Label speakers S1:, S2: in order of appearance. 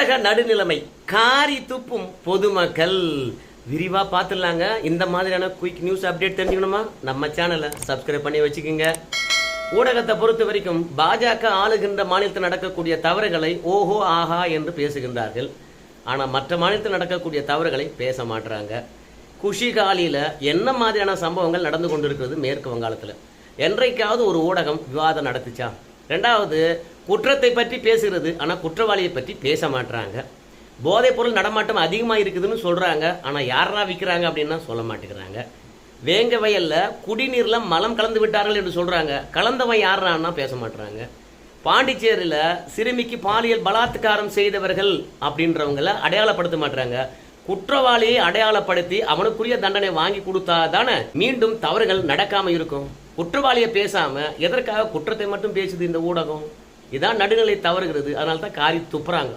S1: ஊடக நடுநிலைமை காரி துப்பும் பொதுமக்கள். விரிவா பார்த்துடலாங்க. இந்த மாதிரியான குயிக் நியூஸ் அப்டேட் தெரிஞ்சுக்கணுமா நம்ம சேனலை சப்ஸ்கிரைப் பண்ணி வச்சுக்கோங்க. ஊடகத்தை பொறுத்த வரைக்கும் பாஜக ஆளுகின்ற மாநிலத்தில் நடக்கக்கூடிய தவறுகளை ஓஹோ ஆஹா என்று பேசுகின்றார்கள். ஆனால் மற்ற மாநிலத்தில் நடக்கக்கூடிய தவறுகளை பேச மாட்டுறாங்க. குஷிகாலியில் என்ன மாதிரியான சம்பவங்கள் நடந்து கொண்டிருக்கிறது மேற்கு வங்காளத்தில்? என்றைக்காவது ஒரு ஊடகம் விவாதம் நடத்துச்சா? ரெண்டாவது, குற்றத்தை பற்றி பேசுகிறது, ஆனால் குற்றவாளியை பற்றி பேச மாட்டுறாங்க. போதைப் பொருள் நடமாட்டம் அதிகமாக இருக்குதுன்னு சொல்கிறாங்க, ஆனால் யாரா விற்கிறாங்க அப்படின்னா சொல்ல மாட்டேங்கிறாங்க. வேங்க வயலில் குடிநீரில் மலம் கலந்து விட்டார்கள் என்று சொல்கிறாங்க, கலந்தவன் யாரான்னா பேச மாட்டுறாங்க. பாண்டிச்சேரியில் சிறுமிக்கு பாலியல் பலாத்காரம் செய்தவர்கள் அப்படின்றவங்கள அடையாளப்படுத்த மாட்டுறாங்க. குற்றவாளியை அடையாளப்படுத்தி அவனுக்குரிய தண்டனை வாங்கி கொடுத்தா தானே மீண்டும் தவறுகள் நடக்காம இருக்கும். குற்றவாளியை பேசாம எதற்காக குற்றத்தை மட்டும் பேசுது இந்த ஊடகம்? இதான் நடுநிலை தவறுகிறது. அதனால தான் காரி துப்புறாங்க.